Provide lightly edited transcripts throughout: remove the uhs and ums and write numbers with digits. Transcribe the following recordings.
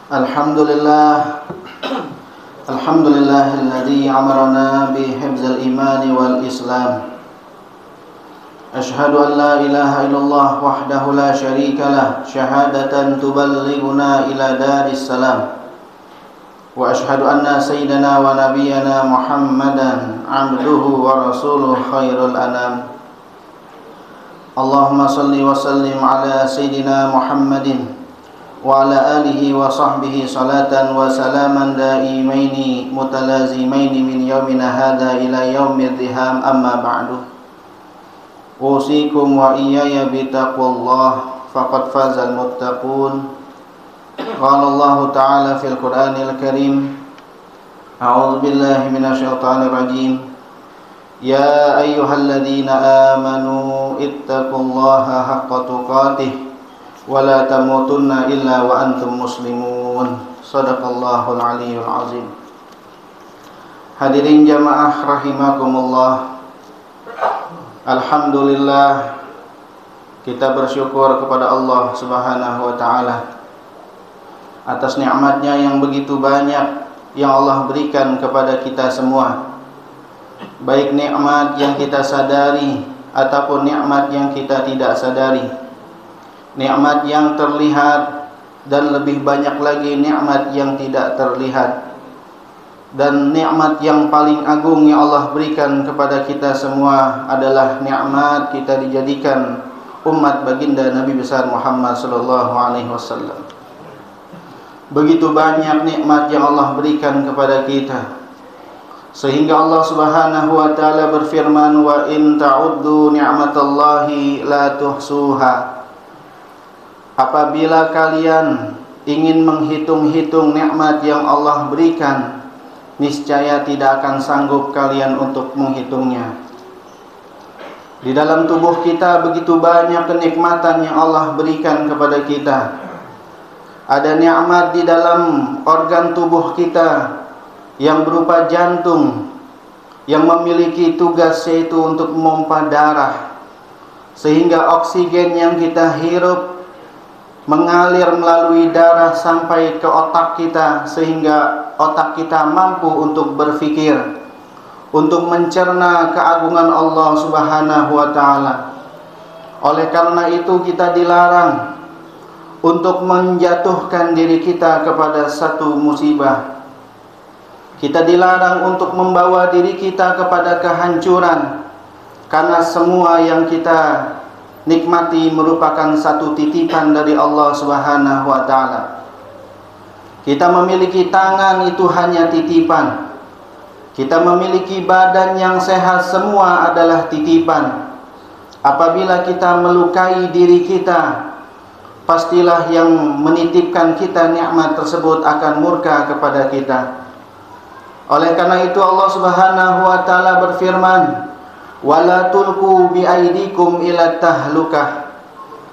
Alhamdulillah, alhamdulillahilladzi amarna bihifdzil imani wal islam. Ashhadu an la ilaha illallah wahdahu la syarikalah, syahadatan tuballighuna ila daris salam. Wa ashhadu anna sayyidana wa nabiyyana Muhammadan abduhu wa rasuluhu khairul anam. Allahumma salli wa sallim ala sayyidina Muhammadin wa ala alihi wa sahbihi salatan wa salaman daimaini mutalazimaini min yaumina hadha ila yaumil dhiham, amma ba'du. Usikum wa iyaya bitaqwallah faqad fazal muttaqun. Qala Allah ta'ala fil Qur'anil Karim, a'udzu billahi minasyaitonir rajim. Ya ayyuhalladzina amanu ittaqullaha haqqa tuqatih wa la tamutunna illa wa antum muslimun. Shadaqallahul aliyyul azim. Hadirin jamaah rahimakumullah, alhamdulillah kita bersyukur kepada Allah Subhanahu wa taala atas nikmatnya yang begitu banyak yang Allah berikan kepada kita semua, baik nikmat yang kita sadari ataupun nikmat yang kita tidak sadari, nikmat yang terlihat dan lebih banyak lagi nikmat yang tidak terlihat. Dan nikmat yang paling agung yang Allah berikan kepada kita semua adalah nikmat kita dijadikan umat baginda Nabi besar Muhammad sallallahu alaihi wasallam. Begitu banyak nikmat yang Allah berikan kepada kita, sehingga Allah Subhanahu wa taala berfirman, wa in ta'uddu ni'matallahi la tuhsuha. Apabila kalian ingin menghitung-hitung nikmat yang Allah berikan, niscaya tidak akan sanggup kalian untuk menghitungnya. Di dalam tubuh kita begitu banyak kenikmatan yang Allah berikan kepada kita. Ada nikmat di dalam organ tubuh kita yang berupa jantung, yang memiliki tugas yaitu untuk memompa darah, sehingga oksigen yang kita hirup mengalir melalui darah sampai ke otak kita, sehingga otak kita mampu untuk berpikir, untuk mencerna keagungan Allah Subhanahu wa taala. Oleh karena itu kita dilarang untuk menjatuhkan diri kita kepada satu musibah. Kita dilarang untuk membawa diri kita kepada kehancuran, karena semua yang kita nikmati merupakan satu titipan dari Allah Subhanahu wa taala. Kita memiliki tangan, itu hanya titipan. Kita memiliki badan yang sehat, semua adalah titipan. Apabila kita melukai diri kita, pastilah yang menitipkan kita nikmat tersebut akan murka kepada kita. Oleh karena itu Allah Subhanahu wa taala berfirman, wala tulqu biaidikum ila tahlukah.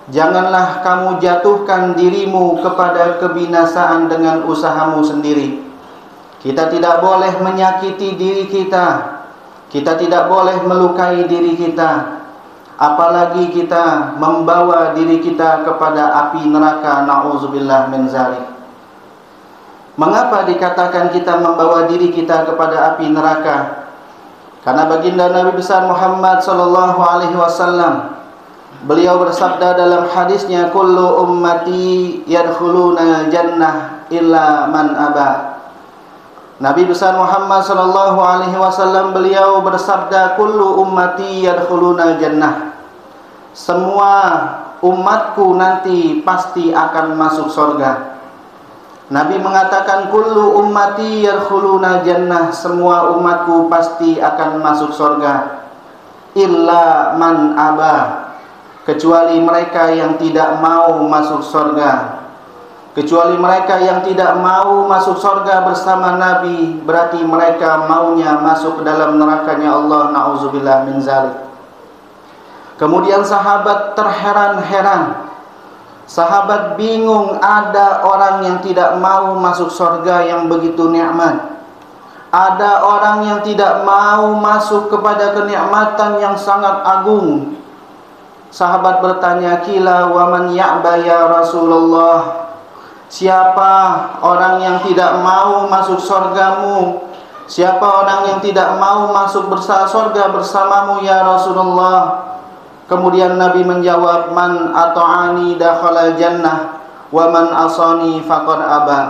Janganlah kamu jatuhkan dirimu kepada kebinasaan dengan usahamu sendiri. Kita tidak boleh menyakiti diri kita, kita tidak boleh melukai diri kita, apalagi kita membawa diri kita kepada api neraka. Na'udzubillah min zalik. Mengapa dikatakan kita membawa diri kita kepada api neraka? Karena baginda Nabi besar Muhammad sallallahu alaihi wasallam, beliau bersabda dalam hadisnya, kullu ummati yadkhuluna jannah illa man aba. Nabi besar Muhammad sallallahu alaihi wasallam beliau bersabda, kullu ummati yadkhuluna jannah. Semua umatku nanti pasti akan masuk surga. Nabi mengatakan kullu ummati yadkhuluna jannah, semua umatku pasti akan masuk surga, illa man aba, kecuali mereka yang tidak mau masuk surga. Kecuali mereka yang tidak mau masuk surga bersama Nabi, berarti mereka maunya masuk ke dalam nerakanya Allah. Na'udzubillah min zalik. Kemudian sahabat terheran-heran, sahabat bingung, ada orang yang tidak mau masuk surga yang begitu nikmat, ada orang yang tidak mau masuk kepada kenikmatan yang sangat agung, Sahabat bertanya, "Qila wa man ya'ba ya Rasulullah?" Siapa orang yang tidak mau masuk surgamu? Siapa orang yang tidak mau masuk surga bersamamu ya Rasulullah? Kemudian Nabi menjawab, "Man ata'ani dakhala jannah wa man asani faqad aba."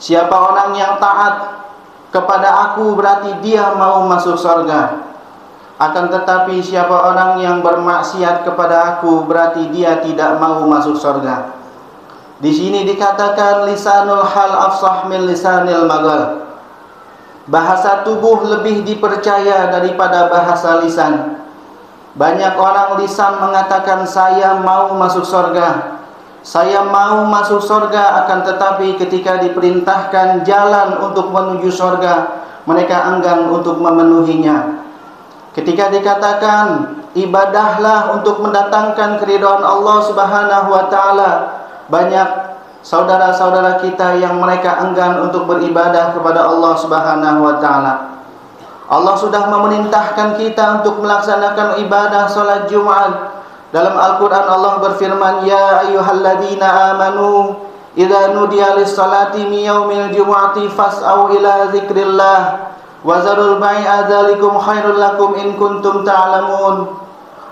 Siapa orang yang taat kepada aku berarti dia mau masuk surga. Akan tetapi siapa orang yang bermaksiat kepada aku berarti dia tidak mau masuk surga. Di sini dikatakan lisanul hal afsah min lisanil magal. Bahasa tubuh lebih dipercaya daripada bahasa lisan. Banyak orang lisan mengatakan saya mau masuk surga, saya mau masuk surga, akan tetapi ketika diperintahkan jalan untuk menuju surga, mereka enggan untuk memenuhinya. Ketika dikatakan ibadahlah untuk mendatangkan keridhaan Allah Subhanahu wa taala, banyak saudara-saudara kita yang mereka enggan untuk beribadah kepada Allah Subhanahu wa taala. Allah sudah memerintahkan kita untuk melaksanakan ibadah salat Jumat. Dalam Al-Qur'an Allah berfirman, "Ya ayyuhalladzina amanu idza nudiya lis-salati min yaumil jumu'ati fas'au ila dzikrillah wazarul bai'a dzalikum khairul lakum in kuntum ta'lamun."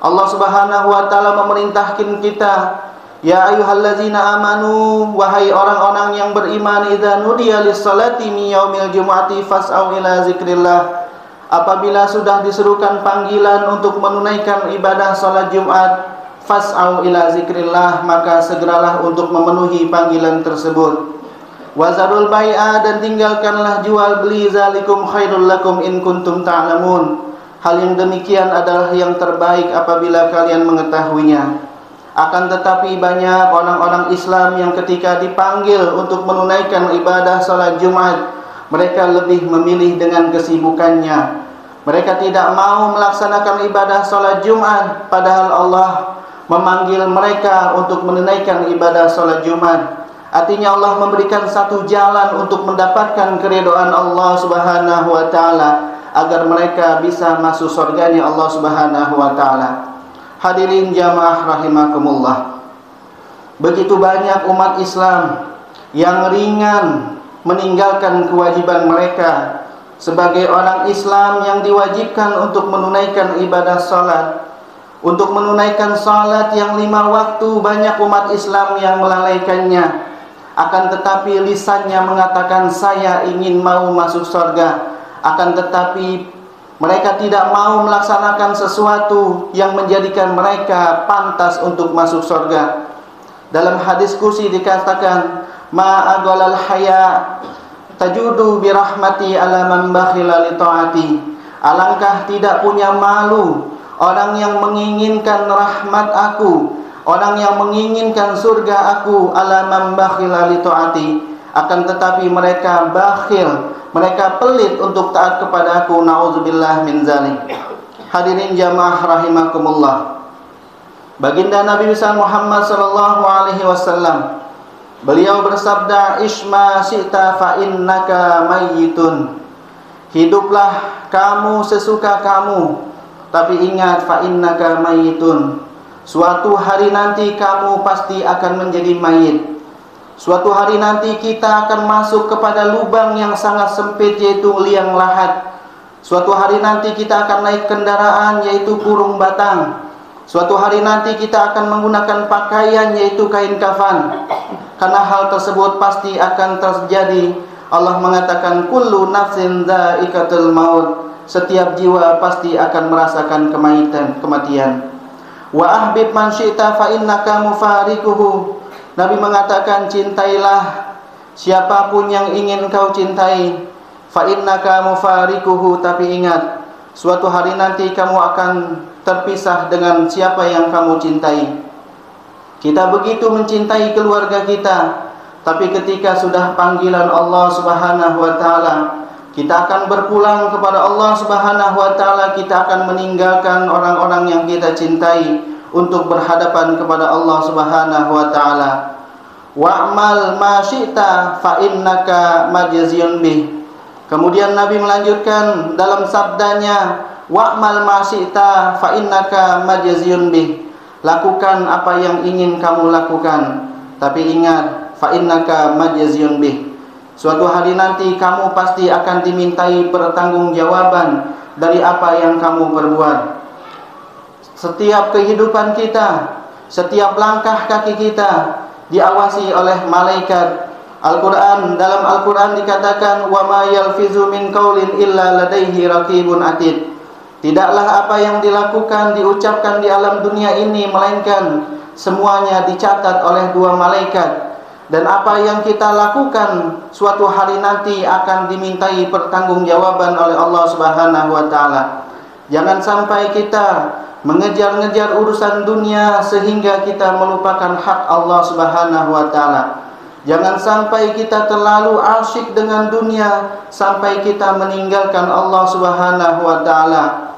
Allah Subhanahu wa taala memerintahkan kita, "Ya ayyuhallazina amanu," wahai orang-orang yang beriman, "idza nudiya lis-salati min yaumil jumu'ati fas'au ila dzikrillah." Apabila sudah diserukan panggilan untuk menunaikan ibadah salat Jumat, fas'au ila dzikrillah, maka segeralah untuk memenuhi panggilan tersebut. Wazarul bai'a, dan tinggalkanlah jual beli, zalikum khairul lakum in kuntum ta'lamun. Hal yang demikian adalah yang terbaik apabila kalian mengetahuinya. Akan tetapi banyak orang-orang Islam yang ketika dipanggil untuk menunaikan ibadah salat Jumat, mereka lebih memilih dengan kesibukannya. Mereka tidak mau melaksanakan ibadah salat Jumat, padahal Allah memanggil mereka untuk menunaikan ibadah salat Jumat. Artinya Allah memberikan satu jalan untuk mendapatkan keridhaan Allah Subhanahu wa taala agar mereka bisa masuk surganya Allah Subhanahu wa taala. Hadirin jamaah rahimakumullah. Begitu banyak umat Islam yang ringan meninggalkan kewajiban mereka sebagai orang Islam yang diwajibkan untuk menunaikan ibadah salat. Untuk menunaikan salat yang 5 waktu, banyak umat Islam yang melalaikannya. Akan tetapi lisannya mengatakan saya ingin mau masuk surga. Akan tetapi mereka tidak mau melaksanakan sesuatu yang menjadikan mereka pantas untuk masuk surga. Dalam hadis qudsi dikatakan, "Ma aghalal haya tajudu birahmati ala man bakhila li taati." Alangkah tidak punya malu orang yang menginginkan rahmat aku, orang yang menginginkan surga aku, ala man bakhila li taati, akan tetapi mereka bakhil, mereka pelit untuk taat kepada aku. Nauzubillah min zalik. Hadirin jamaah rahimakumullah. Baginda Nabi besar Muhammad sallallahu alaihi wasallam, beliau bersabda, "Isma syi'ta fa innaka mayyitun." Hiduplah kamu sesuka kamu, tapi ingat, fa innaka mayyitun. Suatu hari nanti kamu pasti akan menjadi mayit. Suatu hari nanti kita akan masuk kepada lubang yang sangat sempit, yaitu liang lahat. Suatu hari nanti kita akan naik kendaraan, yaitu kurung batang. Suatu hari nanti kita akan menggunakan pakaian, yaitu kain kafan. Karena hal tersebut pasti akan terjadi. Allah mengatakan, "Kullu nafsin dha'iqatul maut." Setiap jiwa pasti akan merasakan kematian. "Wa ahbib man syi'ta fa innaka mufarikuhu." Nabi mengatakan, cintailah siapapun yang ingin kau cintai, fa innaka mufarikuhu, tapi ingat, suatu hari nanti kamu akan terpisah dengan siapa yang kamu cintai. Kita begitu mencintai keluarga kita, tapi ketika sudah panggilan Allah Subhanahu wa taala, kita akan berpulang kepada Allah Subhanahu wa taala, kita akan meninggalkan orang-orang yang kita cintai untuk berhadapan kepada Allah Subhanahu wa taala. Wa'mal ma syi'ta fa innaka majziyun bih. Kemudian Nabi melanjutkan dalam sabdanya, Wa'mal ma syi'ta fa innaka majziyun bih. Lakukan apa yang ingin kamu lakukan, tapi ingat, fa innaka majziyun bih. Suatu hari nanti kamu pasti akan dimintai pertanggungjawaban dari apa yang kamu perbuat. Setiap kehidupan kita, setiap langkah kaki kita diawasi oleh malaikat. Dalam Al-Quran dikatakan, wa ma yalfizu min qaulin illa ladaihi raqibun atid. Tidaklah apa yang dilakukan, diucapkan di alam dunia ini, melainkan semuanya dicatat oleh dua malaikat. Dan apa yang kita lakukan suatu hari nanti akan dimintai pertanggungjawaban oleh Allah Subhanahu wa taala. Jangan sampai kita mengejar-ngejar urusan dunia sehingga kita melupakan hak Allah Subhanahu wa taala. Jangan sampai kita terlalu asyik dengan dunia sampai kita meninggalkan Allah Subhanahu wa taala.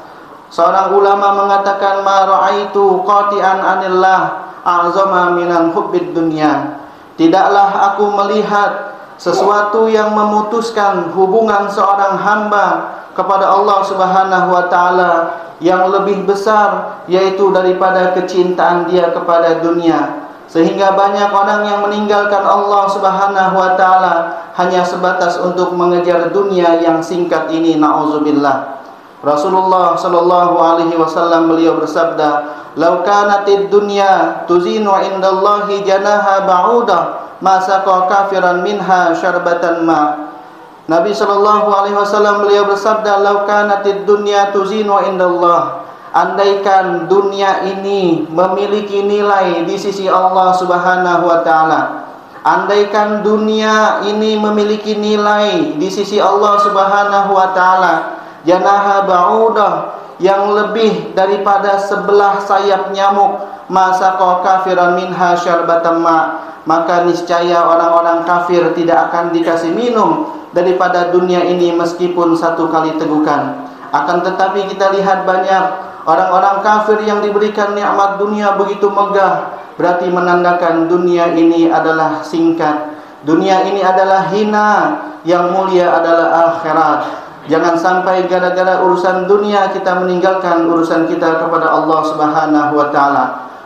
Seorang ulama mengatakan, ma ra'aitu qati'an anillah a'zama minan hubbid dunya. Tidaklah aku melihat sesuatu yang memutuskan hubungan seorang hamba kepada Allah Subhanahu wa taala yang lebih besar, yaitu daripada kecintaan dia kepada dunia. Sehingga banyak orang yang meninggalkan Allah Subhanahu wa taala hanya sebatas untuk mengejar dunia yang singkat ini, na'udzubillah. Rasulullah sallallahu alaihi wasallam beliau bersabda, "Lau kanatid dunya tuzinu indallahi janaha ba'udah, ma saqa kafiran minha syarbatan ma." Nabi sallallahu alaihi wasallam beliau bersabda, "Lau kanatid dunya tuzinu indallah." Andaikan dunia ini memiliki nilai di sisi Allah Subhanahu wa taala, andaikan dunia ini memiliki nilai di sisi Allah Subhanahu wa taala, janaha ba'udah, yang lebih daripada sebelah sayap nyamuk, masaqa kafiran minha syarbatan ma, maka niscaya orang-orang kafir tidak akan dikasih minum daripada dunia ini meskipun satu kali tegukan. Akan tetapi kita lihat banyak orang-orang kafir yang diberikan nikmat dunia begitu megah, berarti menandakan dunia ini adalah singkat, dunia ini adalah hina, yang mulia adalah akhirat. Jangan sampai gara-gara urusan dunia kita meninggalkan urusan kita kepada Allah Subhanahu wa taala.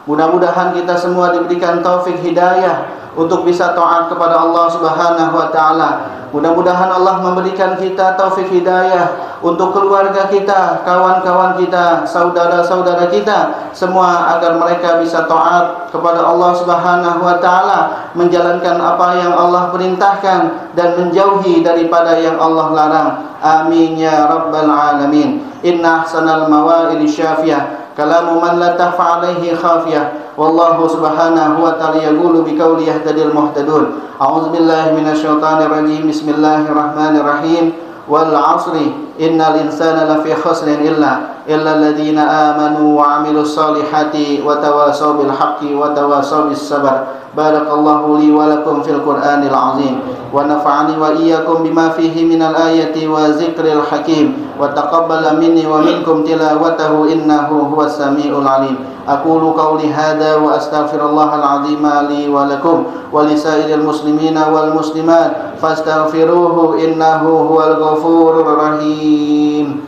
Mudah-mudahan kita semua diberikan taufik hidayah untuk bisa taat kepada Allah Subhanahu wa taala. Mudah-mudahan Allah memberikan kita taufik hidayah untuk keluarga kita, kawan-kawan kita, saudara-saudara kita semua, agar mereka bisa taat kepada Allah Subhanahu wa taala, menjalankan apa yang Allah perintahkan dan menjauhi daripada yang Allah larang. Amin ya rabbal alamin. Inna ahsanal mawa'il syafiyah kalamu man la tahfa alaihi khafiyah. Wallahu subhanahu wa ta'ala yaqulu biqauli yahtadil muhtadun. A'udzu billahi minasyaitonir rajim. Bismillahirrahmanirrahim. Wal 'asri innal insana lafi khusrin illa alladziina aamanu wa 'amilus solihati wa tawassaw bil haqqi wa tawassaw bis sabr. Barakallahu li wa lakum fil Qur'anil 'azim wa nafa'ani wa iyyakum bima fihi minal ayati wa zikril hakim wa taqabbala minni wa minkum tilawatahu innahu huwas samiul 'alim. Aqulu qawli hadza wa astaghfirullahal 'azima li wa lakum wa lisairil muslimina wal muslimat fastaghfiruhu innahu huwal ghafurur rahim.